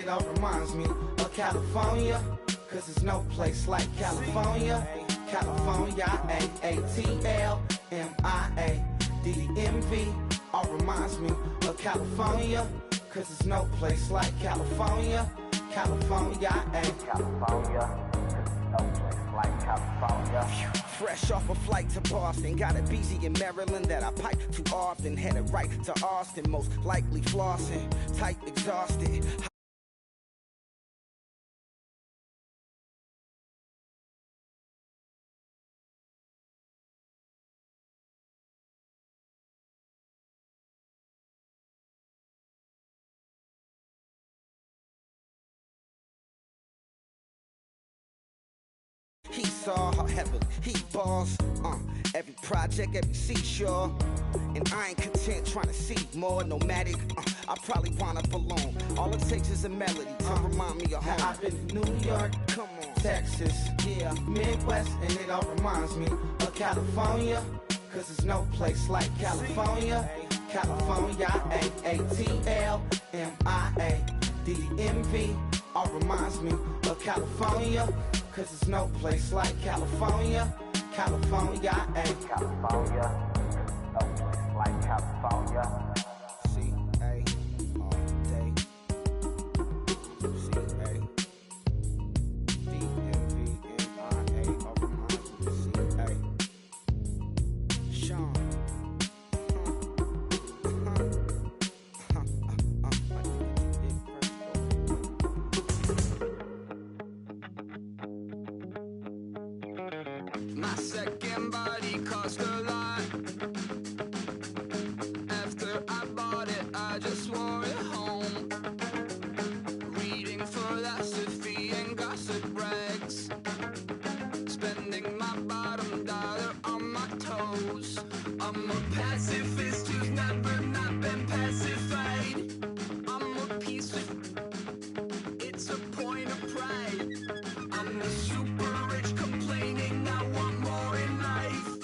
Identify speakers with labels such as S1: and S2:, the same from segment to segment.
S1: It all reminds me of California, cause there's no place like California. California, A-A-T-L-M-I-A-D-D-M-V. All reminds me of California, cause there's no place like California. California, California, no place like California. Fresh off a flight to Boston, got a BZ in Maryland that I pipe too often. Headed right to Austin, most likely flossing, tight, exhausted. He saw her heavily, he balls, every project, every seashore. And I ain't content trying to see more nomadic, I probably wanna belong. All it takes is a melody to remind me of home. I've been to New York, come on, Texas, yeah, Midwest, and it all reminds me of California, cause there's no place like California. California, A-A-T-L-M-I-A-D-D-M-V. All reminds me of California, cause there's no place like California. California, California, no place like California. C-A, all day. C-A, D-M-V-M-I-A, all reminds me of C-A. Sean.
S2: My second body cost a lot. After I bought it, I just wore it home. Reading philosophy and gossip rags. Spending my bottom dollar on my toes. I'm a pacifist who's never not been pacified. I'm a piece of... It's a point of pride. I'm the super rich complaining I want more in life.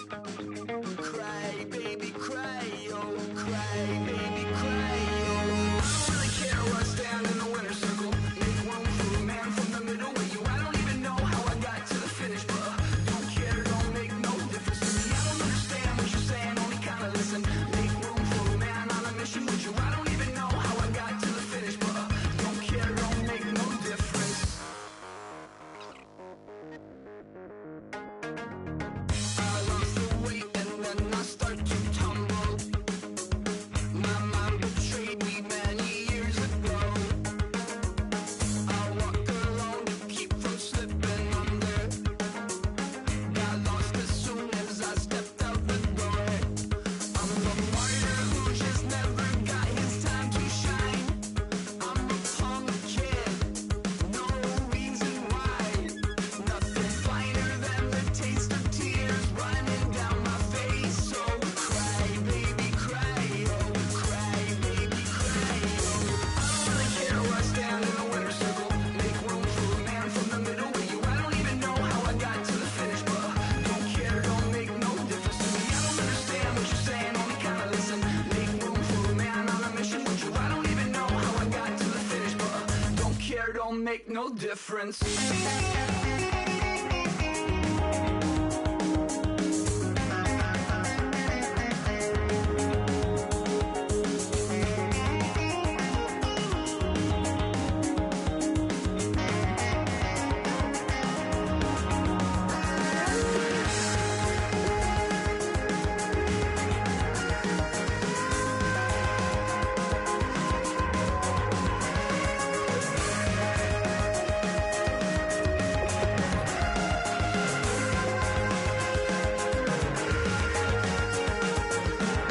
S2: Cry, baby, cry, oh, cry, baby, cry, oh. I don't really care what's down in the winner's circle. Make room for a man from the middle with you. I don't even know how I got to the finish, but don't care, don't make no difference to me. I don't understand what you're saying, only kinda listen. Make room for a man on a mission with you. I don't even know how I got to the finish, but don't care, don't make no difference. I lost the weight and then I start to tumble. My mind betrayed me many years ago. I walk alone to keep from slipping under. Got lost as soon as I stepped out the door. I'm the martyr who just never got his time to shine. I'm a punk kid, no reason why. Nothing finer than the taste of tears running down my face. So cry, baby, cry, oh, cry, baby, cry, oh. I don't really care what's down in the winner's circle. Make room for a man from the middle with you. I don't even know how I got to the finish, but don't care, don't make no difference to me. I don't understand what you're saying, only kinda listen. Make room for a man on a mission with you. I don't even know how I got to the finish, but don't care, don't make no difference.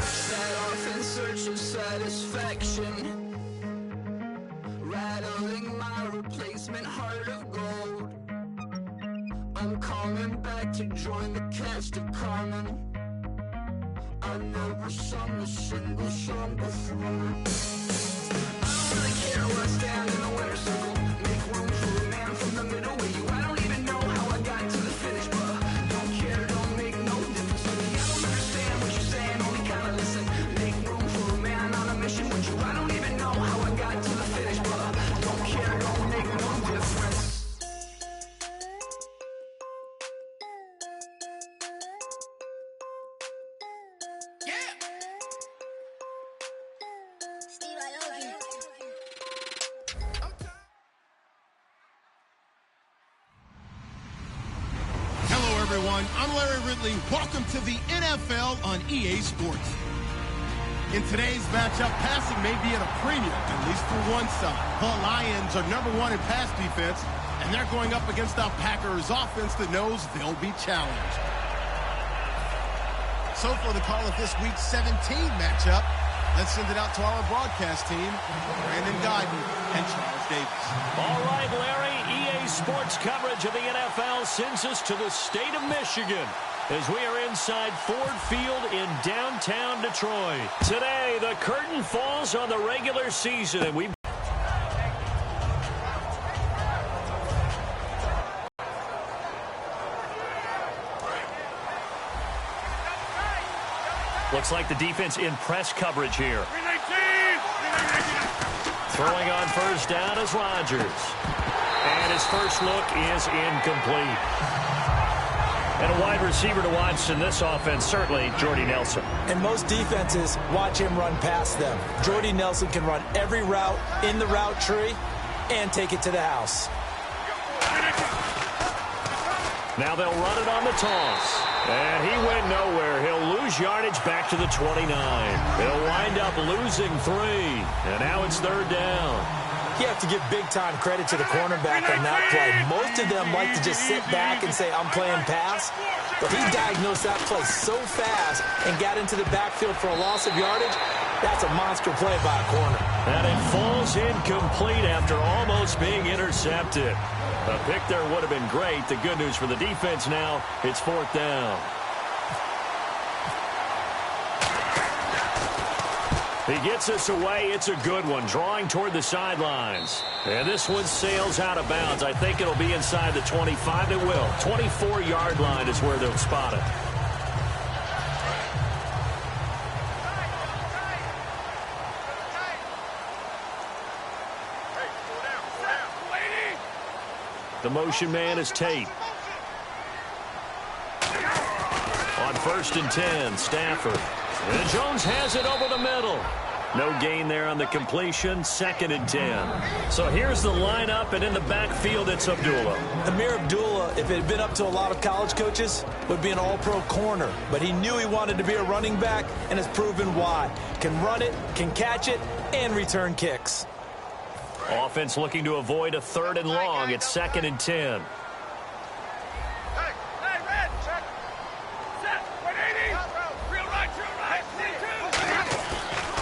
S2: Set off in search of satisfaction, rattling my replacement heart of gold. I'm coming back to join the cast of Carmen. I never sung a single song before. I don't really care what's down in the winner's circle. Make room for a man from the middle with you. I don't even know how I got to the finish, but don't care, don't make no difference to me. I don't understand what you're saying, only kinda listen. Make room for a man on a mission with you. I don't even know how I got to the finish, but don't care.
S3: everyone. I'm Larry Ridley. Welcome to the NFL on EA Sports. In today's matchup, passing may be at a premium, at least for one side. The Lions are #1 in pass defense, and they're going up against a Packers offense that knows they'll be challenged. So for the call of this week's 17 matchup, let's send it out to our broadcast team, Brandon Guyton and Charles Davis.
S4: All right, Larry, EA Sports coverage of the NFL sends us to the state of Michigan as we are inside Ford Field in downtown Detroit. Today, the curtain falls on the regular season, and we looks like the defense in press coverage here. Throwing on first down is Rodgers. And his first look is incomplete. And a wide receiver to watch in this offense, certainly Jordy Nelson.
S5: And most defenses watch him run past them. Jordy Nelson can run every route in the route tree and take it to the house.
S4: Now they'll run it on the toss. And he went nowhere. He'll lose yardage back to the 29. He'll wind up losing 3. And now it's third down.
S5: You have to give big-time credit to the cornerback on that play. Most of them like to just sit back and say, I'm playing pass. But he diagnosed that play so fast and got into the backfield for a loss of yardage. That's a monster play by a corner.
S4: And it falls incomplete after almost being intercepted. A pick there would have been great. The good news for the defense now, it's fourth down. He gets us away. It's a good one, drawing toward the sidelines. And this one sails out of bounds. I think it'll be inside the 25. It will. 24-yard line is where they'll spot it. The motion man is Tate. On first and 10, Stafford. And Jones has it over the middle. No gain there on the completion. Second and 10. So here's the lineup, and in the backfield, it's Abdullah.
S5: Amir Abdullah, if it had been up to a lot of college coaches, would be an all-pro corner. But he knew he wanted to be a running back, and has proven why. Can run it, can catch it, and return kicks.
S4: Offense looking to avoid a third and long. It's second and 10.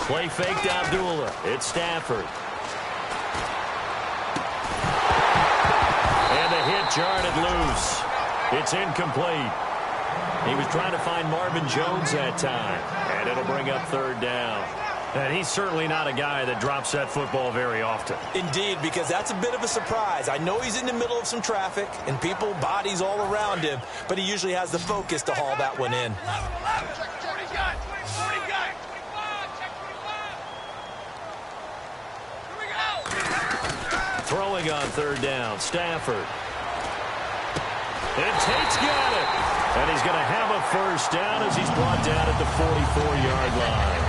S4: Play fake to Abdullah. It's Stafford. And the hit jarred it loose. It's incomplete. He was trying to find Marvin Jones that time. And it'll bring up third down. And he's certainly not a guy that drops that football very often.
S5: Indeed, because that's a bit of a surprise. I know he's in the middle of some traffic and people, bodies all around him, but he usually has the focus to haul that one in.
S4: Throwing on third down, Stafford. And Tate's got it. And he's going to have a first down as he's brought down at the 44-yard line.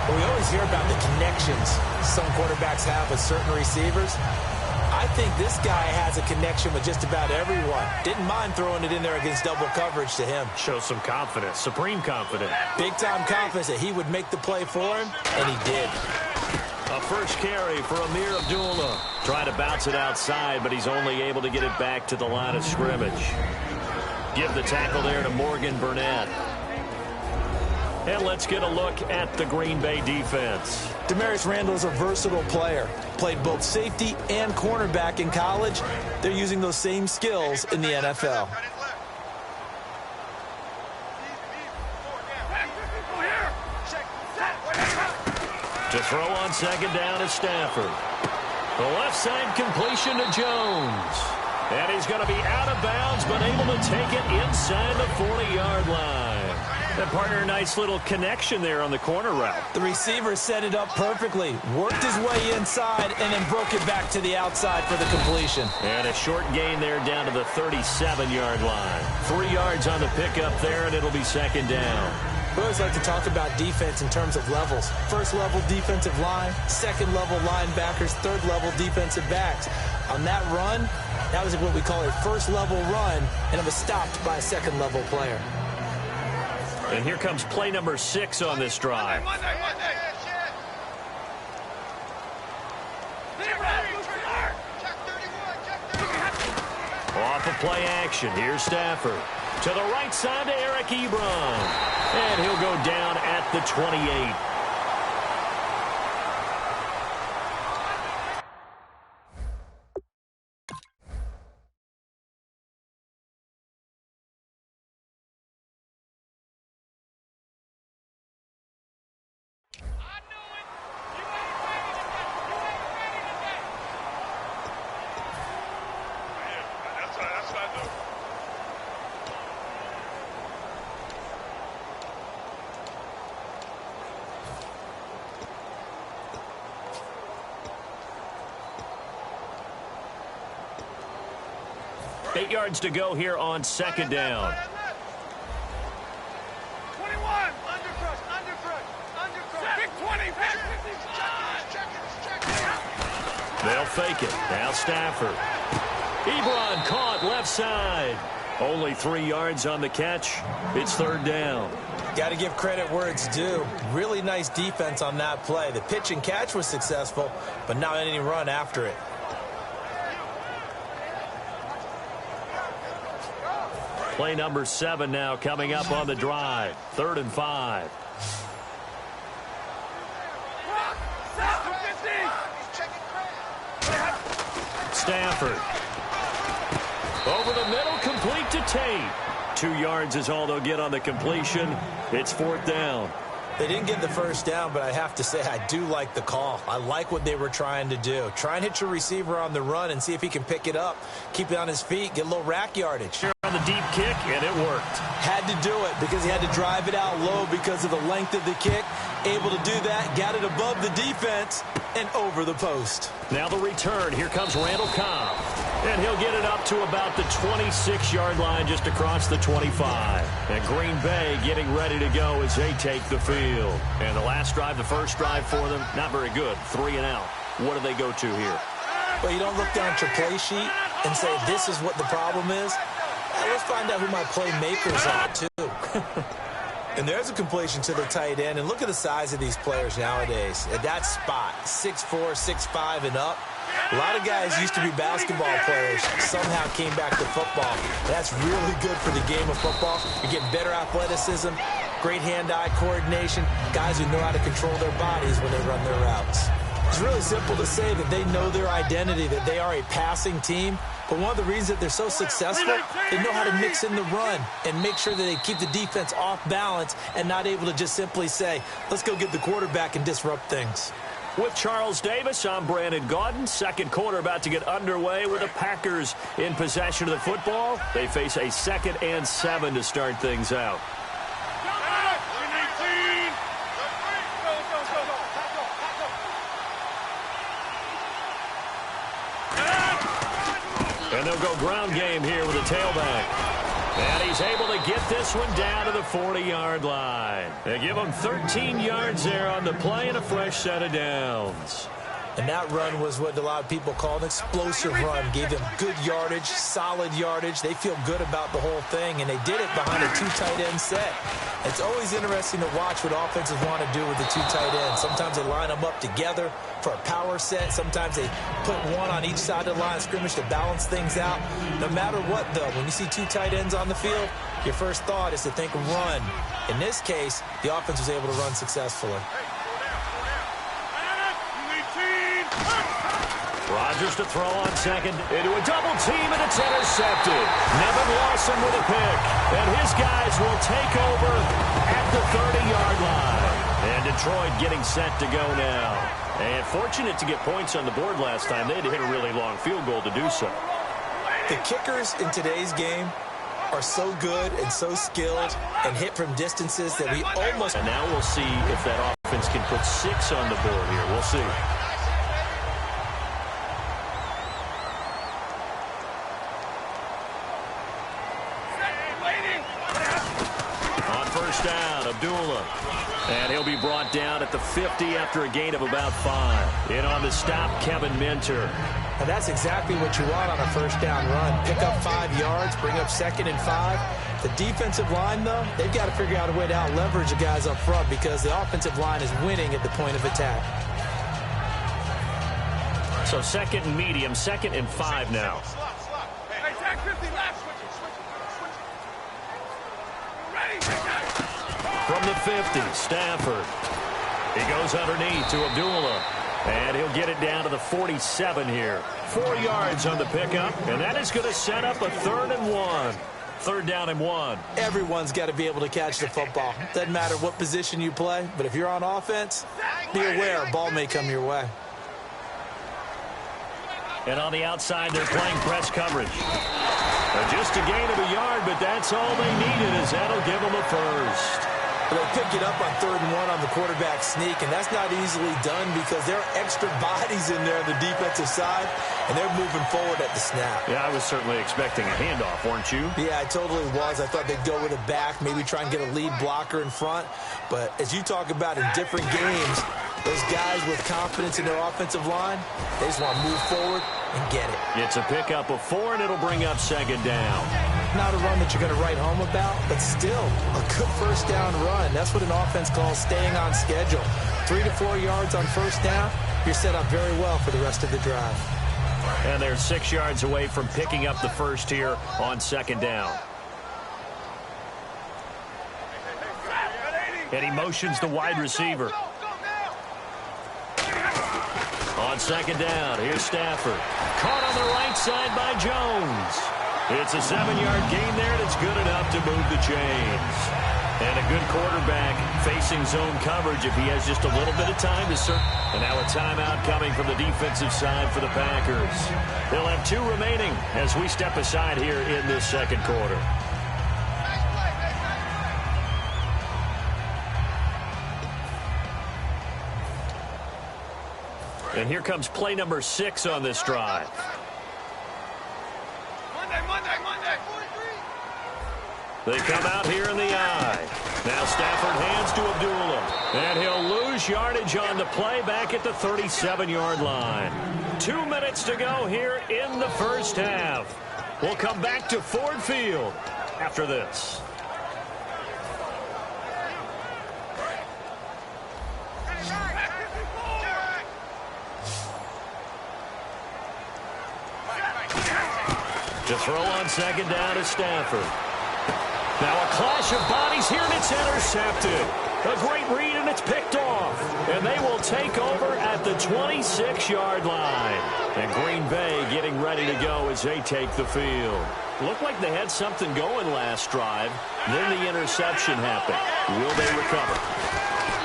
S5: Well, we always hear about the connections some quarterbacks have with certain receivers. I think this guy has a connection with just about everyone. Didn't mind throwing it in there against double coverage to him.
S4: Shows some confidence, supreme confidence.
S5: Big-time confidence that he would make the play for him, and he did.
S4: A first carry for Amir Abdullah. Trying to bounce it outside, but he's only able to get it back to the line of scrimmage. Give the tackle there to Morgan Burnett. And let's get a look at the Green Bay defense.
S5: Demarius Randall is a versatile player. Played both safety and cornerback in college. They're using those same skills in the NFL.
S4: To throw on second down is Stafford. The left side completion to Jones. And he's going to be out of bounds, but able to take it inside the 40-yard line. That partner, nice little connection there on the corner route.
S5: The receiver set it up perfectly, worked his way inside, and then broke it back to the outside for the completion.
S4: And a short gain there down to the 37-yard line. 3 yards on the pickup there, and it'll be second down.
S5: We always like to talk about defense in terms of levels. First level defensive line, second level linebackers, third level defensive backs. On that run, that was what we call a first level run, and it was stopped by a second level player.
S4: And here comes play number 6 on this drive. Off of play action, here's Stafford. To the right side to Eric Ebron. And he'll go down at the 28. Eight yards to go here on second down.
S2: 21, undercrush. Big 20,
S4: They'll fake it. Now Stafford. Ebron caught left side. Only 3 yards on the catch. It's third down.
S5: Got to give credit where it's due. Really nice defense on that play. The pitch and catch was successful, but not any run after it.
S4: Play number 7 now coming up on the drive. 3rd and 5. Stafford. Over the middle, complete to Tate. 2 yards is all they'll get on the completion. It's 4th down.
S5: They didn't get the first down, but I have to say I do like the call. I like what they were trying to do. Try and hit your receiver on the run and see if he can pick it up. Keep it on his feet, get a little rack yardage.
S4: Here on the deep kick, and it worked.
S5: Had to do it because he had to drive it out low because of the length of the kick. Able to do that, got it above the defense, and over the post.
S4: Now the return. Here comes Randall Cobb. And he'll get it up to about the 26-yard line just across the 25. And Green Bay getting ready to go as they take the field. And the last drive, the first drive for them, not very good. 3 and out. What do they go to here?
S5: Well, you don't look down at your play sheet and say, this is what the problem is. Let's find out who my playmakers are, too. And there's a completion to the tight end. And look at the size of these players nowadays. At that spot, 6'4", 6'5", and up. A lot of guys used to be basketball players, somehow came back to football. That's really good for the game of football. You're getting better athleticism, great hand-eye coordination, guys who know how to control their bodies when they run their routes. It's really simple to say that they know their identity, that they are a passing team. But one of the reasons that they're so successful, they know how to mix in the run and make sure that they keep the defense off balance and not able to just simply say, let's go get the quarterback and disrupt things.
S4: With Charles Davis, I'm Brandon Gaudin. Second quarter about to get underway with the Packers in possession of the football. They face a 2nd and 7 to start things out. And they'll go ground game here with a tailback. And he's able to get this one down to the 40-yard line. They give him 13 yards there on the play and a fresh set of downs.
S5: And that run was what a lot of people call an explosive run. Gave them good yardage, solid yardage. They feel good about the whole thing, and they did it behind a 2 tight end set. It's always interesting to watch what offenses want to do with the 2 tight ends. Sometimes they line them up together for a power set. Sometimes they put one on each side of the line of scrimmage to balance things out. No matter what, though, when you see 2 tight ends on the field, your first thought is to think run. In this case, the offense was able to run successfully.
S4: Rodgers to throw on second into a double team, and it's intercepted. Nevin Lawson with a pick, and his guys will take over at the 30-yard line. And Detroit getting set to go now. And fortunate to get points on the board last time. They had to hit a really long field goal to do so.
S5: The kickers in today's game are so good and so skilled and hit from distances that we almost...
S4: And now we'll see if that offense can put 6 on the board here. We'll see. down. Abdullah. And he'll be brought down at the 50 after a gain of about 5. In on the stop, Kevin Minter.
S5: And that's exactly what you want on a first down run. Pick up 5 yards, bring up 2nd and 5. The defensive line, though, they've got to figure out a way to out-leverage the guys up front because the offensive line is winning at the point of attack.
S4: So 2nd and medium, 2nd and 5 now. From the 50, Stafford. He goes underneath to Abdullah. And he'll get it down to the 47 here. 4 yards on the pickup, and that is going to set up a 3rd and 1. 3rd down and 1.
S5: Everyone's got to be able to catch the football. Doesn't matter what position you play, but if you're on offense, be aware a ball may come your way.
S4: And on the outside, they're playing press coverage. Just a gain of a yard, but that's all they needed, as that'll give them a first.
S5: They pick it up on 3rd and 1 on the quarterback sneak, and that's not easily done because there are extra bodies in there on the defensive side, and they're moving forward at the snap.
S4: Yeah, I was certainly expecting a handoff, weren't you?
S5: Yeah, I totally was. I thought they'd go with a back, maybe try and get a lead blocker in front. But as you talk about in different games, those guys with confidence in their offensive line, they just want to move forward and get it.
S4: It's a pickup of 4, and it'll bring up 2nd down.
S5: Not a run that you're going to write home about, but still a good first down run. That's what an offense calls staying on schedule. 3 to 4 yards on first down, you're set up very well for the rest of the drive.
S4: And they're 6 yards away from picking up the first here on 2nd down. And he motions the wide receiver. On 2nd down, here's Stafford. Caught on the right side by Jones. It's a 7-yard gain there, and it's good enough to move the chains. And a good quarterback facing zone coverage if he has just a little bit of time to serve. And now a timeout coming from the defensive side for the Packers. They'll have 2 remaining as we step aside here in this 2nd quarter. And here comes play number 6 on this drive.
S2: Monday.
S4: They come out here in the eye. Now Stafford hands to Abdullah. And he'll lose yardage on the play back at the 37-yard line. 2 minutes to go here in the first half. We'll come back to Ford Field after this. To throw on 2nd down is Stafford. Now a clash of bodies here, and it's intercepted. A great read, and it's picked off. And they will take over at the 26-yard line. And Green Bay getting ready to go as they take the field. Looked like they had something going last drive. Then the interception happened. Will they recover?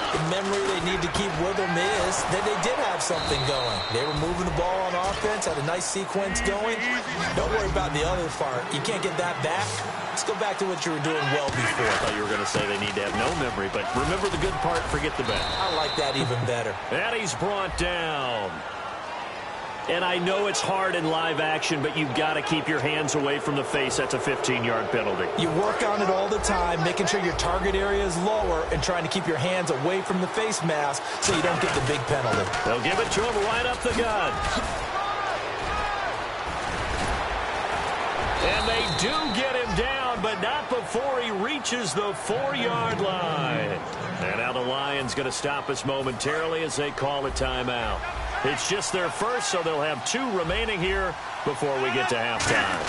S5: The memory they need to keep with them is that they did have something going. They were moving the ball on offense, had a nice sequence going. Don't worry about the other part. You can't get that back. Let's go back to what you were doing well before.
S4: I thought you were going to say they need to have no memory, but remember the good part, forget the bad.
S5: I like that even better.
S4: And he's brought down. And I know it's hard in live action, but you've got to keep your hands away from the face. That's a 15-yard penalty.
S5: You work on it all the time, making sure your target area is lower and trying to keep your hands away from the face mask so you don't get the big penalty.
S4: They'll give it to him right up the gut. And they do get him down, but not before he reaches the 4-yard line. And now the Lions going to stop us momentarily as they call a timeout. It's just their first, so they'll have 2 remaining here before we get to halftime.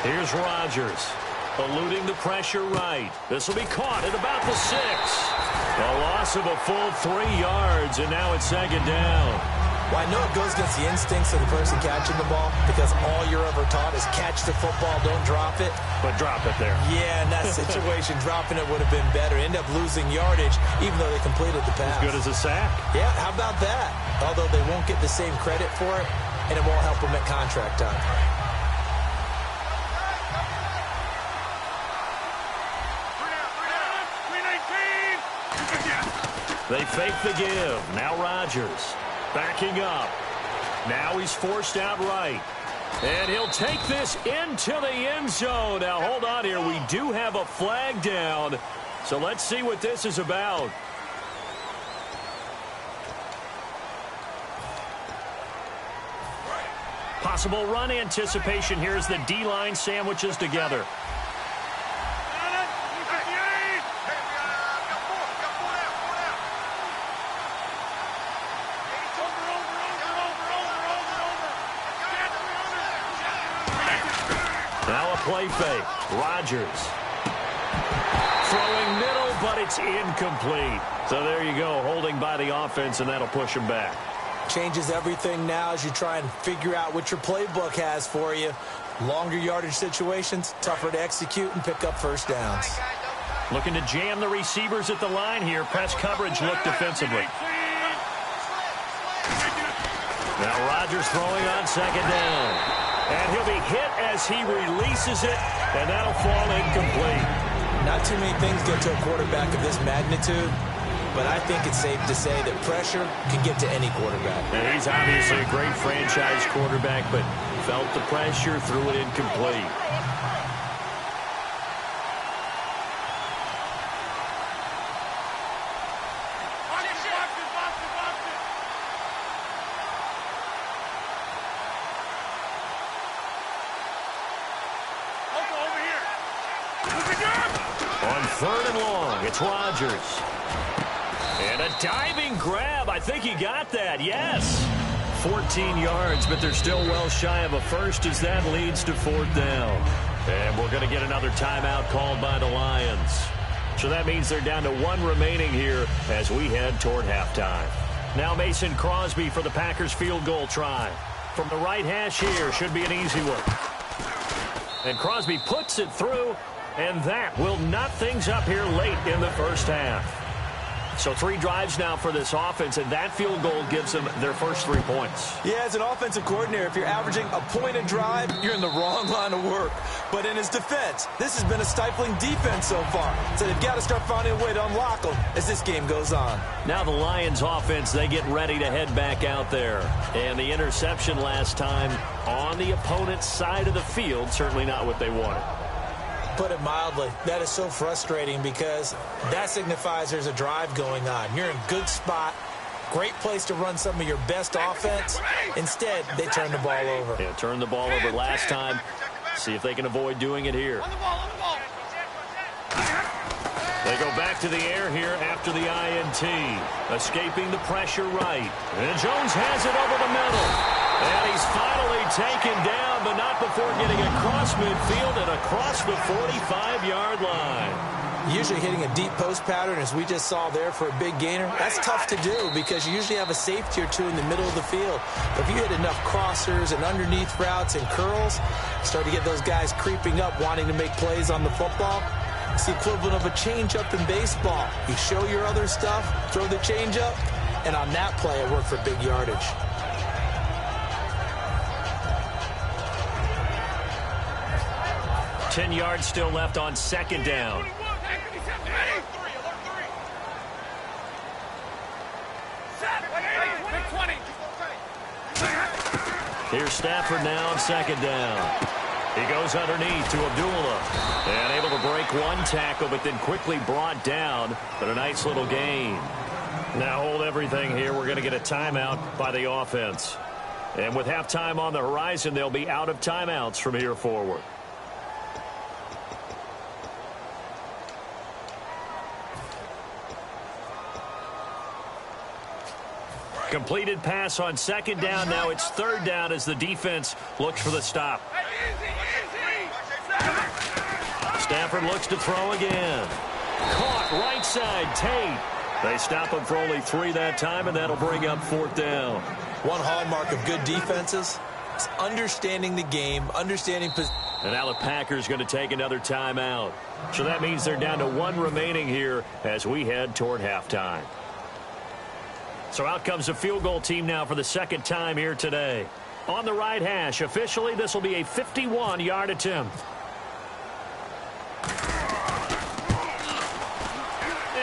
S4: Here's Rodgers, eluding the pressure right. This will be caught at about the 6. A loss of a full 3 yards, and now it's 2nd down.
S5: Well, I know it goes against the instincts of the person catching the ball because all you're ever taught is catch the football, don't drop it.
S4: But drop it there.
S5: Yeah, in that situation, dropping it would have been better. End up losing yardage, even though they completed the pass.
S4: As good as a sack.
S5: Yeah, how about that? Although they won't get the same credit for it, and it won't help them at contract time.
S4: They fake the give. Now Rodgers backing up. Now he's forced out right. And he'll take this into the end zone. Now, hold on here. We do have a flag down. So let's see what this is about. Possible run anticipation here as the D-line sandwiches together. Now a play fake. Rodgers. Throwing middle, but it's incomplete. So there you go, holding by the offense, and that'll push him back.
S5: Changes everything now as you try and figure out what your playbook has for you. Longer yardage situations, tougher to execute and pick up first downs.
S4: Looking to jam the receivers at the line here. Press coverage look defensively. Now Rodgers throwing on second down. And he'll be hit as he releases it, and that'll fall incomplete.
S5: Not too many things get to a quarterback of this magnitude, but I think it's safe to say that pressure can get to any quarterback.
S4: And he's obviously a great franchise quarterback, but felt the pressure, threw it incomplete. On third and long, it's Rodgers. And a diving grab. I think he got that. Yes. 14 yards, but they're still well shy of a first as that leads to fourth down. And we're going to get another timeout called by the Lions. So that means they're down to one remaining here as we head toward halftime. Now Mason Crosby for the Packers field goal try. From the right hash here, should be an easy one. And Crosby puts it through, and that will knot things up here late in the first half. So 3 drives now for this offense, and that field goal gives them their first 3 points.
S5: Yeah, as an offensive coordinator, if you're averaging a point a drive, you're in the wrong line of work. But in his defense, this has been a stifling defense so far. So they've got to start finding a way to unlock them as this game goes on.
S4: Now the Lions offense, they get ready to head back out there. And the interception last time on the opponent's side of the field, certainly not what they wanted.
S5: Put it mildly, that is so frustrating because that signifies there's a drive going on. You're in a good spot, great place to run some of your best offense. Instead, they turn the ball over.
S4: Yeah, turned the ball over last time. See if they can avoid doing it here. They go back to the air here after the INT. Escaping the pressure right. And Jones has it over the middle. And he's finally taken down, but not before getting across midfield and across the 45-yard line.
S5: Usually hitting a deep post pattern, as we just saw there for a big gainer, that's tough to do because you usually have a safety or two in the middle of the field. But if you hit enough crossers and underneath routes and curls, start to get those guys creeping up, wanting to make plays on the football. It's the equivalent of a changeup in baseball. You show your other stuff, throw the changeup, and on that play, it worked for big yardage.
S4: Ten yards still left on second down. Here's Stafford now on second down. He goes underneath to Abdullah. And able to break one tackle, but then quickly brought down. But a nice little gain. Now hold everything here. We're going to get a timeout by the offense. And with halftime on the horizon, they'll be out of timeouts from here forward. Completed pass on second down. Now it's third down as the defense looks for the stop. Stafford looks to throw again. Caught right side, Tate. They stop him for only 3 that time, and that'll bring up fourth down.
S5: One hallmark of good defenses is understanding the game, understanding position.
S4: And now the Packers going to take another timeout. So that means they're down to 1 remaining here as we head toward halftime. So out comes the field goal team now for the second time here today. On the right hash, officially this will be a 51-yard attempt.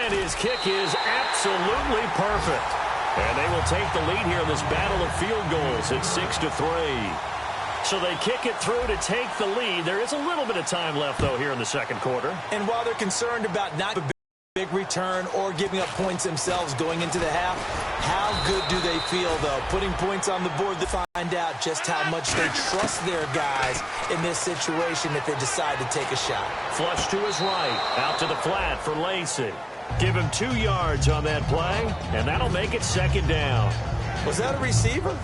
S4: And his kick is absolutely perfect. And they will take the lead here in this battle of field goals at 6-3. So they kick it through to take the lead. There is a little bit of time left, though, here in the second quarter.
S5: And while they're concerned about not a big return or giving up points themselves going into the half, how good do they feel, though, putting points on the board to find out just how much they trust their guys in this situation if they decide to take a shot.
S4: Flush to his right, out to the flat for Lacey. Give him 2 yards on that play, and that'll make it second down.
S5: Was that a receiver?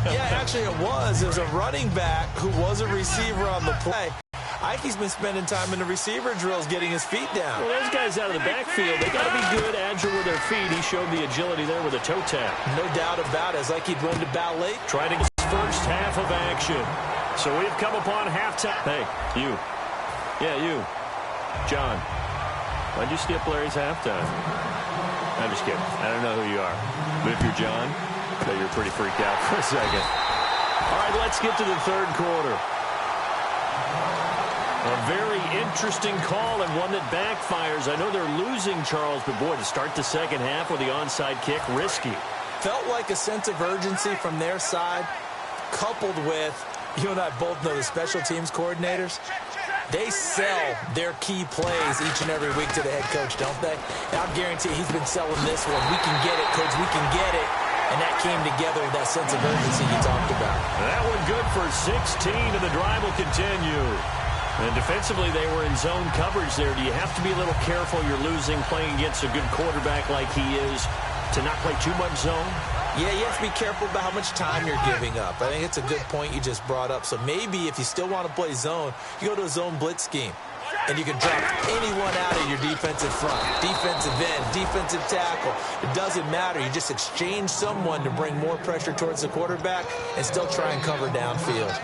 S5: Yeah, actually it was. It was a running back who was a receiver on the play. I think he's been spending time in the receiver drills getting his feet down.
S4: Well, those guys out of the backfield, they got to be good, agile with their feet. He showed the agility there with a toe tap.
S5: No doubt about it. It's like he'd run to ballet.
S4: Trying to get his first half of action. So we've come upon halftime. Hey, you. Yeah, you. John, why'd you skip Larry's halftime? I'm just kidding. I don't know who you are. But if you're John, I bet you're pretty freaked out for a second. All right, let's get to the third quarter. A very interesting call and one that backfires. I know they're losing, Charles, but boy, to start the second half with the onside kick, risky.
S5: Felt like a sense of urgency from their side, coupled with, you and I both know the special teams coordinators. They sell their key plays each and every week to the head coach, don't they? And I guarantee he's been selling this one. We can get it, coach. We can get it. And that came together with that sense of urgency you talked about.
S4: That one good for 16, and the drive will continue. And defensively, they were in zone coverage there. Do you have to be a little careful? You're losing, playing against a good quarterback like he is, to not play too much zone?
S5: Yeah, you have to be careful about how much time you're giving up. I think it's a good point you just brought up. So maybe if you still want to play zone, you go to a zone blitz scheme. And you can drop anyone out of your defensive front, defensive end, defensive tackle. It doesn't matter. You just exchange someone to bring more pressure towards the quarterback and still try and cover downfield.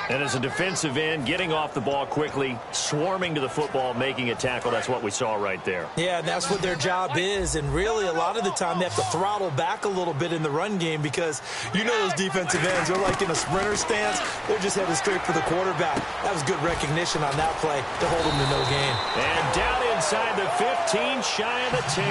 S4: And as a defensive end, getting off the ball quickly, swarming to the football, making a tackle, that's what we saw right there.
S5: Yeah, and that's what their job is. And really, a lot of the time, they have to throttle back a little bit in the run game because you know those defensive ends, they're like in a sprinter stance. They're just headed straight for the quarterback. That was good recognition on that play to hold them to no gain.
S4: And down inside the 15, shy of the 10.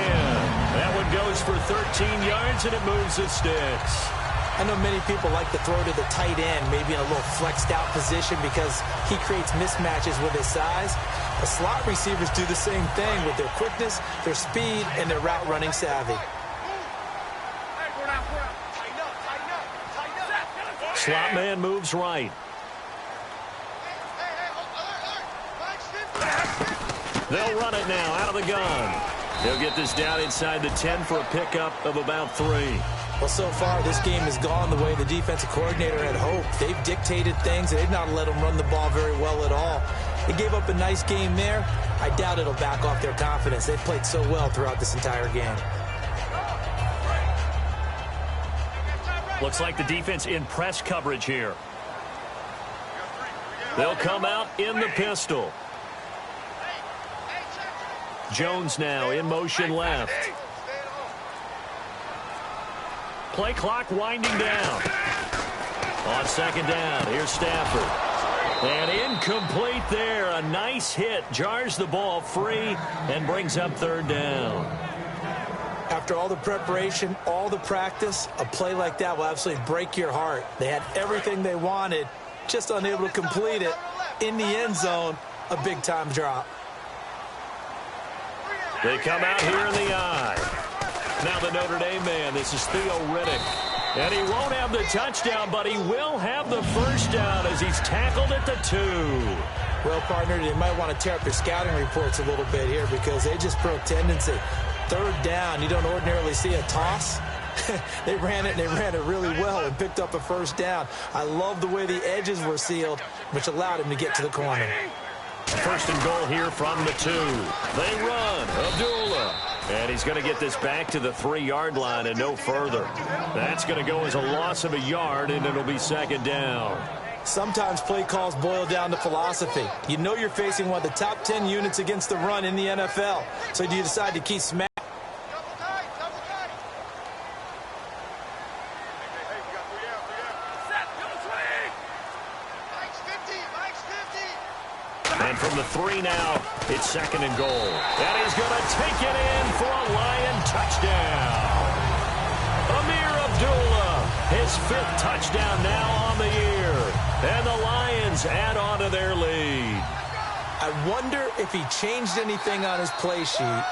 S4: That one goes for 13 yards, and it moves the sticks.
S5: I know many people like to throw to the tight end, maybe in a little flexed out position because he creates mismatches with his size. The slot receivers do the same thing with their quickness, their speed, and their route running savvy.
S4: Slot man moves right. They'll run it now out of the gun. They'll get this down inside the 10 for a pickup of about 3.
S5: Well, so far, this game has gone the way the defensive coordinator had hoped. They've dictated things, and they've not let them run the ball very well at all. They gave up a nice game there. I doubt it'll back off their confidence. They've played so well throughout this entire game.
S4: Looks like the defense in press coverage here. They'll come out in the pistol. Jones now in motion left. Play clock winding down. On second down, here's Stafford. And incomplete there. A nice hit. Jars the ball free and brings up third down.
S5: After all the preparation, all the practice, a play like that will absolutely break your heart. They had everything they wanted, just unable to complete it. In the end zone, a big-time drop.
S4: They come out here in the eye. Now the Notre Dame man, this is Theo Riddick. And he won't have the touchdown, but he will have the first down as he's tackled at the 2.
S5: Well, partner, they might want to tear up their scouting reports a little bit here because they just broke tendency. Third down, you don't ordinarily see a toss. They ran it, and they ran it really well and picked up a first down. I love the way the edges were sealed, which allowed him to get to the corner.
S4: First and goal here from the 2. They run. Abdullah. And he's going to get this back to the 3-yard line and no further. That's going to go as a loss of a yard, and it'll be second down.
S5: Sometimes play calls boil down to philosophy. You know you're facing one of the top 10 units against the run in the NFL. So do you decide to keep smacking?
S4: And from the 3 now, it's second and goal. And he's going to take it in for a Lion touchdown. Amir Abdullah, his 5th touchdown now on the year. And the Lions add on to their lead.
S5: I wonder if he changed anything on his play sheet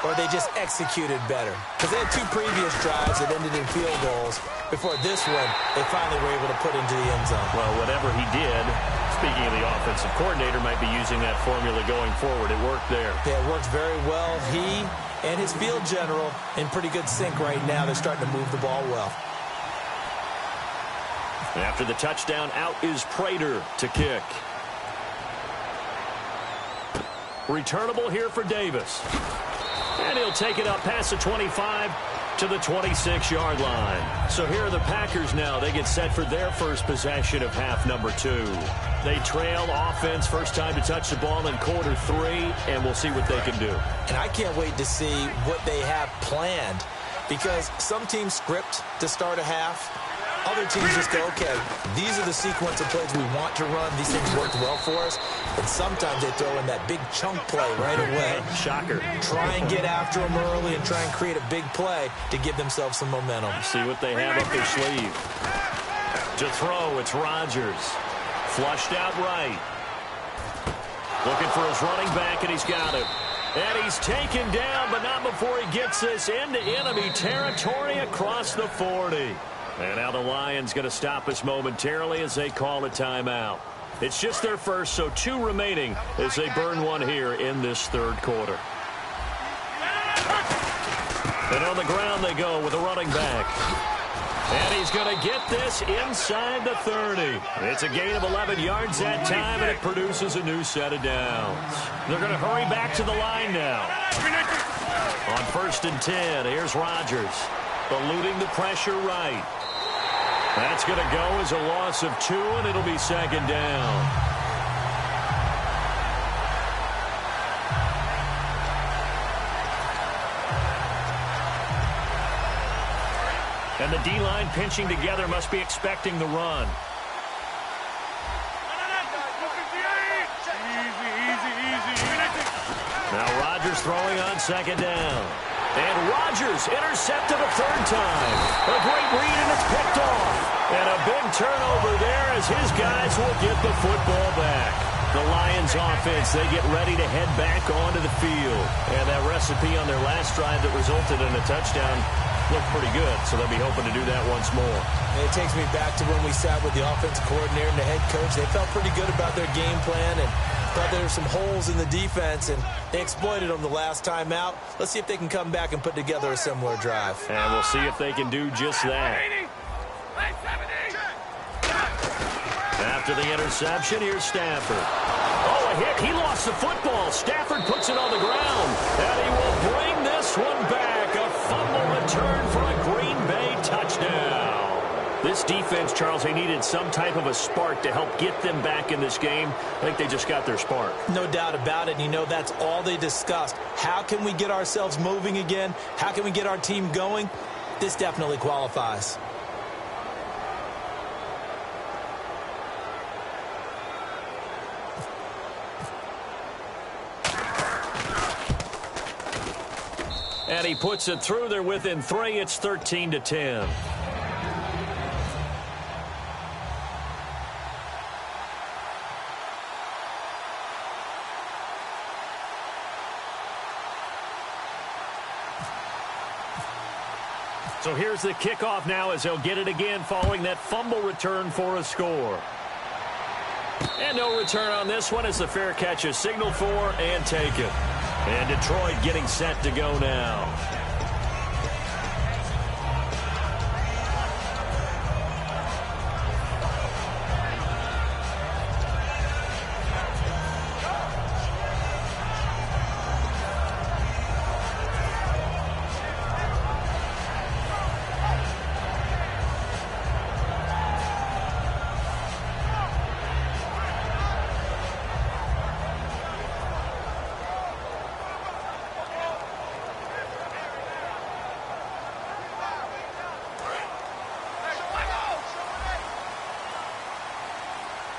S5: or they just executed better. Because they had 2 previous drives that ended in field goals. Before this one, they finally were able to put into the end zone.
S4: Well, whatever he did, speaking of the offensive coordinator, might be using that formula going forward. It worked there.
S5: Yeah, it worked very well. He and his field general in pretty good sync right now. They're starting to move the ball well.
S4: After the touchdown, out is Prater to kick. Returnable here for Davis. And he'll take it up past the 25 to the 26-yard line. So here are the Packers now. They get set for their first possession of half number 2. They trail offense, first time to touch the ball in quarter 3, and we'll see what they can do.
S5: And I can't wait to see what they have planned, because some teams script to start a half. Other teams just go, okay, these are the sequence of plays we want to run. These things worked well for us. And sometimes they throw in that big chunk play right away.
S4: Shocker.
S5: Try and get after them early and try and create a big play to give themselves some momentum.
S4: See what they have up their sleeve. To throw, it's Rodgers. Flushed out right. Looking for his running back, and he's got it. And he's taken down, but not before he gets this into enemy territory across the 40. And now the Lions going to stop us momentarily as they call a timeout. It's just their first, so 2 remaining as they burn one here in this third quarter. And on the ground they go with a running back. And he's going to get this inside the 30. It's a gain of 11 yards that time, and it produces a new set of downs. They're going to hurry back to the line now. On 1st and 10, here's Rodgers, eluding the pressure right. That's going to go as a loss of 2, and it'll be 2nd down. And the D-line pinching together must be expecting the run. Now Rodgers throwing on 2nd down. And Rodgers intercepted a 3rd time. A great read, and it's picked off. And a big turnover there as his guys will get the football back. The Lions offense, they get ready to head back onto the field. And that recipe on their last drive that resulted in a touchdown looked pretty good, so they'll be hoping to do that once more.
S5: And it takes me back to when we sat with the offensive coordinator and the head coach. They felt pretty good about their game plan and thought there were some holes in the defense, and they exploited them the last time out. Let's see if they can come back and put together a similar drive.
S4: And we'll see if they can do just that. After the interception, here's Stafford. Oh, a hit. He lost the football. Stafford puts it on the ground, and he will bring this one back. A fumble return for a Green Bay touchdown. This defense, Charles, they needed some type of a spark to help get them back in this game. I think they just got their spark.
S5: No doubt about it. And, you know, that's all they discussed. How can we get ourselves moving again? How can we get our team going? This definitely qualifies.
S4: And he puts it through. They're within 3. It's 13-10. So here's the kickoff now as they'll get it again following that fumble return for a score. And no return on this one as the fair catch is signaled for and taken. And Detroit getting set to go now.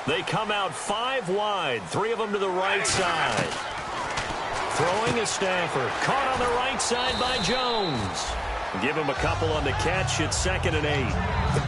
S4: They come out 5 wide, 3 of them to the right side. Throwing is Stafford. Caught on the right side by Jones. Give him a couple on the catch. It's 2nd and 8.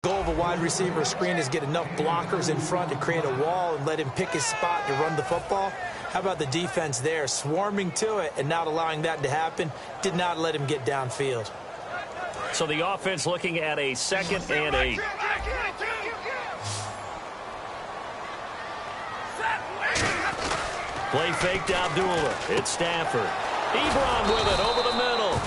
S5: Goal of a wide receiver screen is get enough blockers in front to create a wall and let him pick his spot to run the football. How about the defense there, swarming to it and not allowing that to happen? Did not let him get downfield.
S4: So the offense looking at a 2nd and 8. Play faked Abdullah. It's Stafford. Ebron with it over the middle.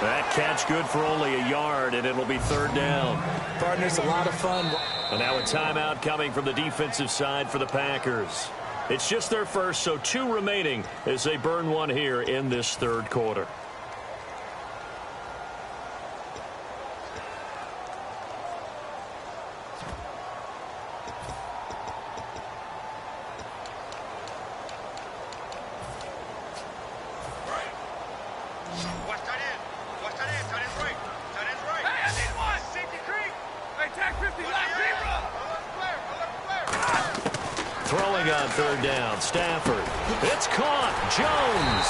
S4: That catch good for only a yard, and it'll be 3rd down.
S5: Partners, a lot of fun.
S4: And now a timeout coming from the defensive side for the Packers. It's just their first, so 2 remaining as they burn one here in this 3rd quarter. Throwing on 3rd down, Stafford. It's caught, Jones.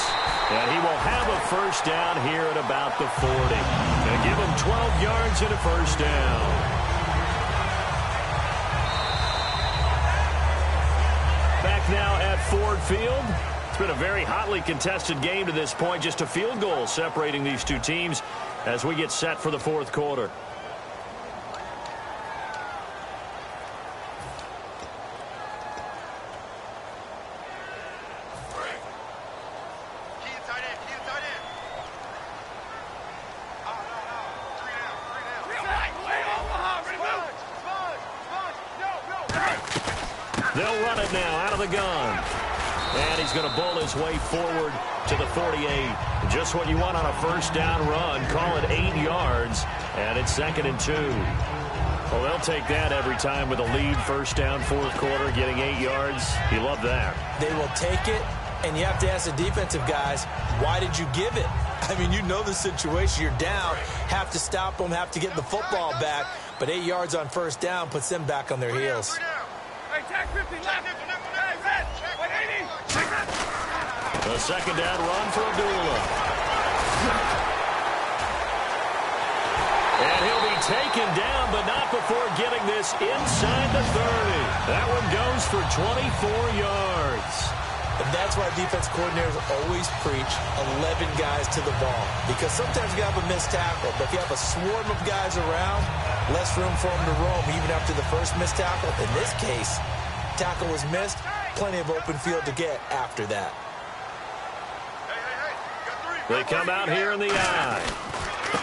S4: And he will have a 1st down here at about the 40. Gonna give him 12 yards and a 1st down. Back now at Ford Field. It's been a very hotly contested game to this point. Just a field goal separating these 2 teams as we get set for the 4th quarter. They'll run it now out of the gun. And he's going to bull his way forward to the 48. Just what you want on a 1st down run. Call it 8 yards. And it's 2nd and 2. Well, they'll take that every time with a lead. 1st down, 4th quarter, getting 8 yards. You love that.
S5: They will take it. And you have to ask the defensive guys, why did you give it? I mean, you know the situation. You're down. Have to stop them. Have to get the football back. But 8 yards on 1st down puts them back on their heels.
S4: The 2nd down run for Abdullah. And he'll be taken down, but not before getting this inside the 30. That one goes for 24 yards.
S5: And that's why defense coordinators always preach 11 guys to the ball. Because sometimes you have a missed tackle, but if you have a swarm of guys around, less room for them to roam even after the first missed tackle. In this case, tackle was missed, plenty of open field to get after that.
S4: They come out here in the eye.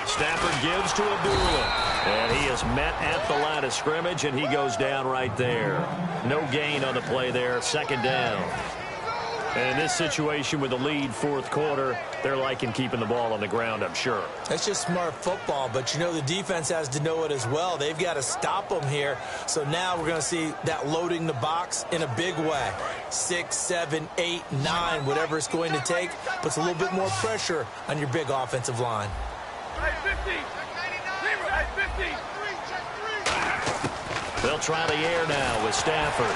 S4: Stafford gives to Abdullah. And he is met at the line of scrimmage, and he goes down right there. No gain on the play there, 2nd down. And in this situation with the lead 4th quarter, they're liking keeping the ball on the ground, I'm sure.
S5: That's just smart football, but you know the defense has to know it as well. They've got to stop them here. So now we're going to see that loading the box in a big way. 6, 7, 8, 9, whatever it's going to take, puts a little bit more pressure on your big offensive line.
S4: They'll try the air now with Stafford.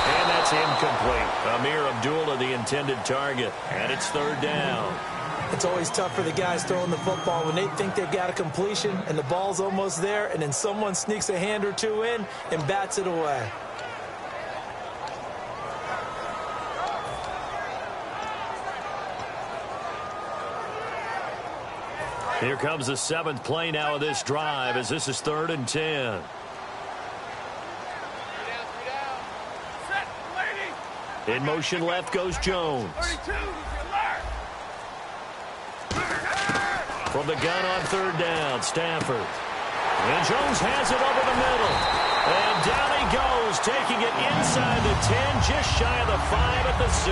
S4: And that's incomplete. Amir Abdullah, the intended target. And it's 3rd down.
S5: It's always tough for the guys throwing the football when they think they've got a completion and the ball's almost there, and then someone sneaks a hand or 2 in and bats it away.
S4: Here comes the 7th play now of this drive as this is 3rd and 10. In motion left goes Jones. From the gun on 3rd down, Stafford. And Jones has it over the middle. And down he goes, taking it inside the 10, just shy of the 5 at the 6.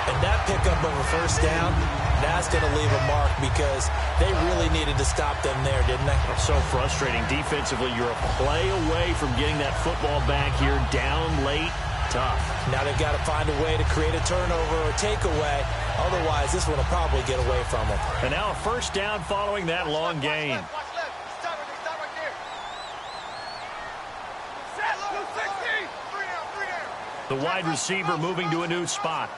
S5: And that pickup of a 1st down, that's going to leave a mark because they really needed to stop them there, didn't they?
S4: So frustrating. Defensively, you're a play away from getting that football back here down late. Tough.
S5: Now they've got to find a way to create a turnover or takeaway. Otherwise, this one will probably get away from them.
S4: And now a 1st down following that long gain. The wide receiver moving to a new spot.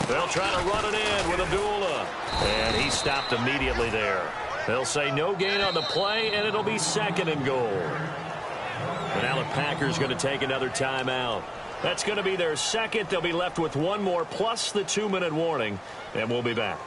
S4: They'll try to run it in with Abdullah. And he stopped immediately there. They'll say no gain on the play, and it'll be 2nd and goal. And now the Packers going to take another timeout. That's going to be their 2nd. They'll be left with 1 more plus the 2-minute warning, and we'll be back.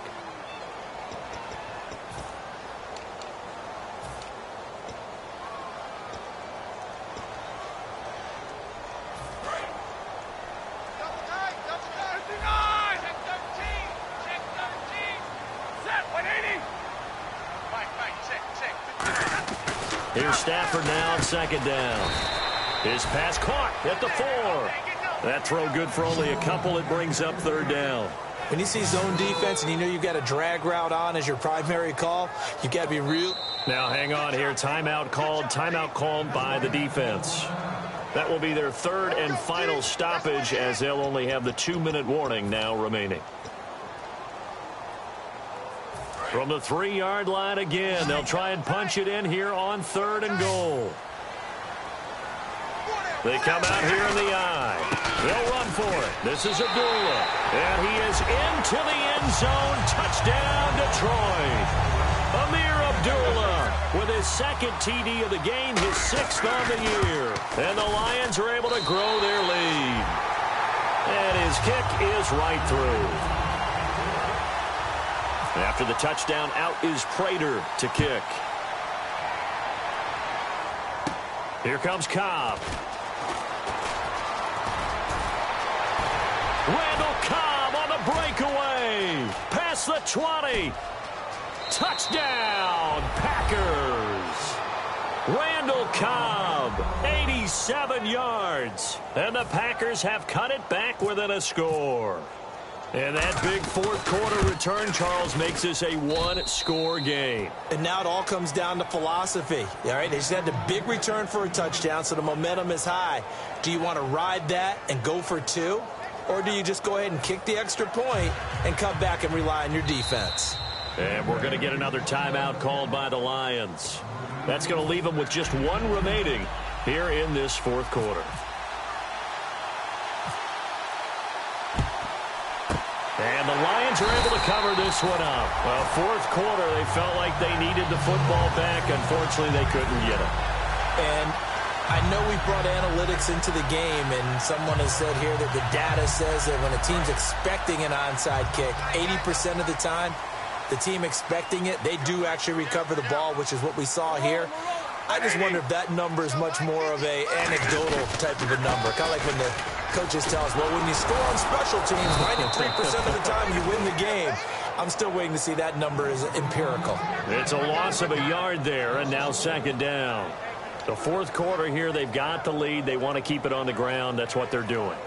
S4: Here's Stafford now on 2nd down. His pass caught at the 4. That throw good for only a couple. It brings up 3rd down.
S5: When you see zone defense and you know you've got a drag route on as your primary call, you've got to be real.
S4: Now hang on here. Timeout called by the defense. That will be their 3rd and final stoppage as they'll only have the 2-minute warning now remaining. From the 3-yard line again, they'll try and punch it in here on 3rd and goal. They come out here in the eye. They'll run for it. This is Abdullah. And he is into the end zone. Touchdown, Detroit. Amir Abdullah with his 2nd TD of the game, his 6th on the year. And the Lions are able to grow their lead. And his kick is right through. After the touchdown, out is Prater to kick. Here comes Cobb. Randall Cobb on the breakaway. Past the 20. Touchdown, Packers. Randall Cobb, 87 yards. And the Packers have cut it back within a score. And that big 4th quarter return, Charles, makes this a 1-score game.
S5: And now it all comes down to philosophy. All right, they just had the big return for a touchdown, so the momentum is high. Do you want to ride that and go for 2? Or do you just go ahead and kick the extra point and come back and rely on your defense?
S4: And we're going to get another timeout called by the Lions. That's going to leave them with just 1 remaining here in this 4th quarter. And the Lions are able to cover this one up. Well, 4th quarter, they felt like they needed the football back. Unfortunately, they couldn't get it.
S5: And I know we brought analytics into the game, and someone has said here that the data says that when a team's expecting an onside kick, 80% of the time, the team expecting it, they do actually recover the ball, which is what we saw here. I just wonder if that number is much more of a anecdotal type of a number. Kind of like when the coaches tell us, well, when you score on special teams, 93% of the time you win the game. I'm still waiting to see that number is empirical.
S4: It's a loss of a yard there, and now 2nd down. The 4th quarter here, they've got the lead. They want to keep it on the ground. That's what they're doing.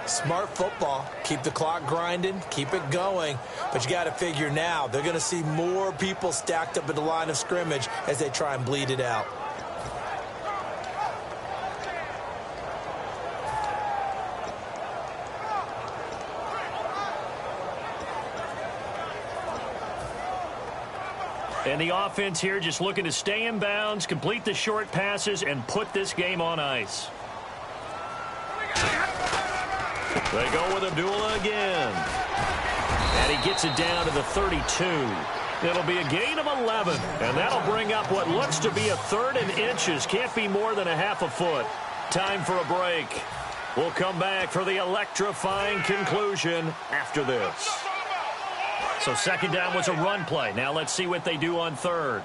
S5: Smart football. Keep the clock grinding. Keep it going. But you got to figure now, they're going to see more people stacked up at the line of scrimmage as they try and bleed it out.
S4: And the offense here just looking to stay in bounds, complete the short passes, and put this game on ice. They go with Abdullah again. And he gets it down to the 32. It'll be a gain of 11. And that'll bring up what looks to be a 3rd and inches. Can't be more than a half a foot. Time for a break. We'll come back for the electrifying conclusion after this. So 2nd down was a run play. Now let's see what they do on 3rd.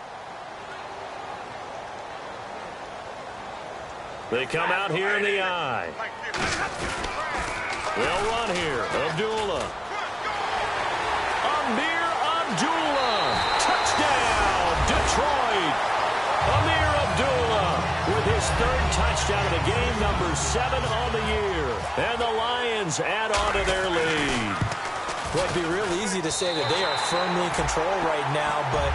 S4: They come out here in the eye. They'll run here. Abdullah. Amir Abdullah. Touchdown, Detroit. Amir Abdullah with his 3rd touchdown of the game, number 7 on the year. And the Lions add on to their lead.
S5: Well, it'd be real easy to say that they are firmly in control right now, but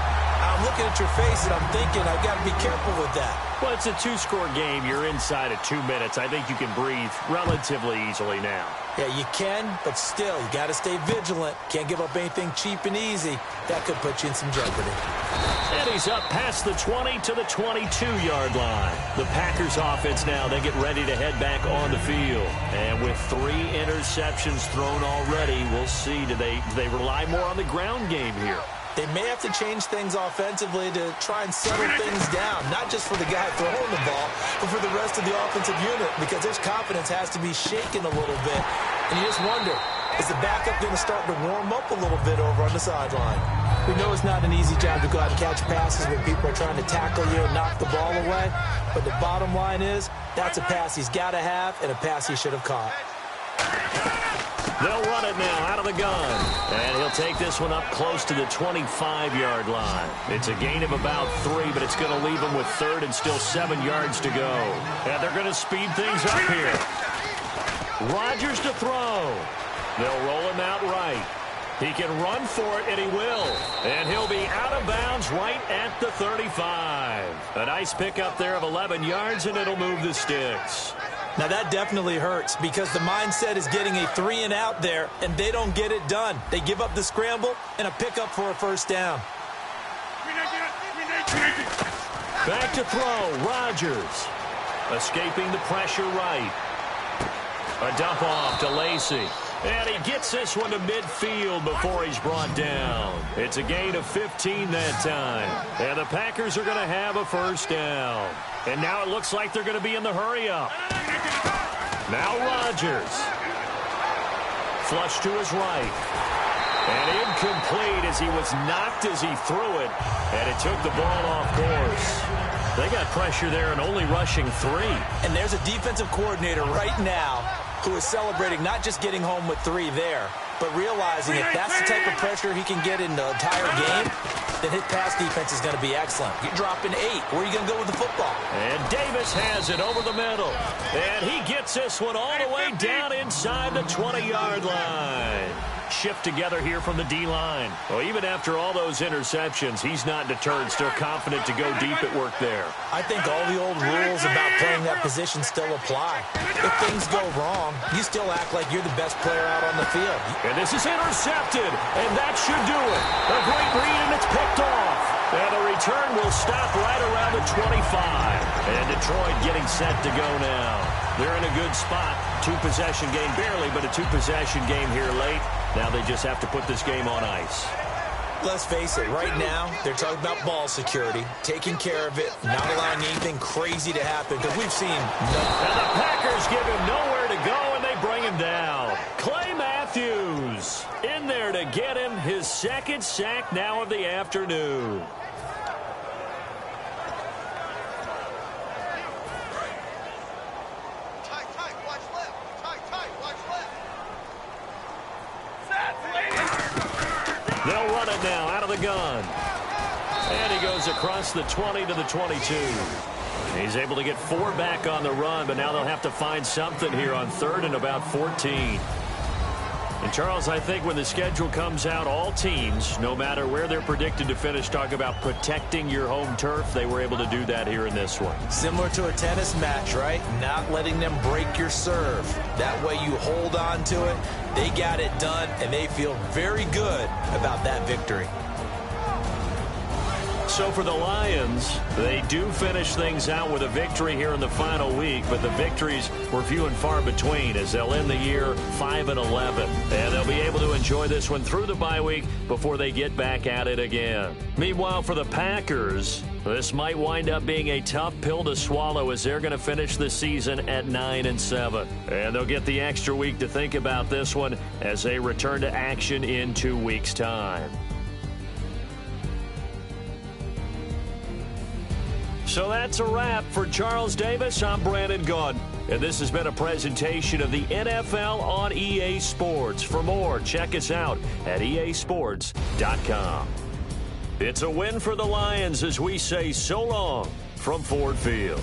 S5: I'm looking at your face and I'm thinking I've got to be careful with that.
S4: Well, it's a 2-score game. You're inside of 2 minutes. I think you can breathe relatively easily now.
S5: Yeah, you can, but still, you got to stay vigilant. Can't give up anything cheap and easy. That could put you in some jeopardy.
S4: And he's up past the 20 to the 22-yard line. The Packers offense now, they get ready to head back on the field. And with 3 interceptions thrown already, we'll see. Do they rely more on the ground game here?
S5: They may have to change things offensively to try and settle things down, not just for the guy throwing the ball, but for the rest of the offensive unit, because his confidence has to be shaken a little bit. And you just wonder, is the backup going to start to warm up a little bit over on the sideline? We know it's not an easy job to go out and catch passes when people are trying to tackle you and knock the ball away, but the bottom line is that's a pass he's got to have and a pass he should have caught.
S4: They'll run it now out of the gun. And he'll take this one up close to the 25-yard line. It's a gain of about 3, but it's going to leave him with 3rd and still 7 yards to go. And they're going to speed things up here. Rodgers to throw. They'll roll him out right. He can run for it, and he will. And he'll be out of bounds right at the 35. A nice pickup there of 11 yards, and it'll move the sticks.
S5: Now, that definitely hurts because the mindset is getting a 3 and out there, and they don't get it done. They give up the scramble and a pickup for a first down.
S4: Back to throw, Rodgers. Escaping the pressure right. A dump off to Lacy. And he gets this one to midfield before he's brought down. It's a gain of 15 that time. And the Packers are going to have a first down. And now it looks like they're going to be in the hurry-up. Now Rodgers. Flush to his right. And incomplete as he was knocked as he threw it. And it took the ball off course. They got pressure there and only rushing 3.
S5: And there's a defensive coordinator right now who is celebrating not just getting home with 3 there, but realizing if that's the type of pressure he can get in the entire game, then his pass defense is going to be excellent. You're dropping 8. Where are you going to go with the football?
S4: And Davis has it over the middle. And he gets this one all the way down inside the 20-yard line. Shift together here from the D-line. Well, even after all those interceptions, he's not deterred, still confident to go deep at work there.
S5: I think all the old rules about playing that position still apply. If things go wrong, you still act like you're the best player out on the field.
S4: And this is intercepted, and that should do it. A great read, and it's picked off. And the return will stop right around the 25. And Detroit getting set to go now. They're in a good spot. 2-possession game, barely, but a 2-possession game here late. Now they just have to put this game on ice.
S5: Let's face it, right now, they're talking about ball security, taking care of it, not allowing anything crazy to happen, because we've seen nothing.
S4: And the Packers give him nowhere to go, and they bring him down. Clay Matthews in there to get him his 2nd sack now of the afternoon. They'll run it now out of the gun. And he goes across the 20 to the 22. He's able to get 4 back on the run, but now they'll have to find something here on 3rd and about 14. And, Charles, I think when the schedule comes out, all teams, no matter where they're predicted to finish, talk about protecting your home turf. They were able to do that here in this one.
S5: Similar to a tennis match, right? Not letting them break your serve. That way you hold on to it. They got it done, and they feel very good about that victory.
S4: So for the Lions, they do finish things out with a victory here in the final week, but the victories were few and far between as they'll end the year 5-11. And they'll be able to enjoy this one through the bye week before they get back at it again. Meanwhile, for the Packers, this might wind up being a tough pill to swallow as they're going to finish the season at 9-7. And they'll get the extra week to think about this one as they return to action in 2 weeks' time. So that's a wrap. For Charles Davis, I'm Brandon Gaudin. And this has been a presentation of the NFL on EA Sports. For more, check us out at easports.com. It's a win for the Lions as we say so long from Ford Field.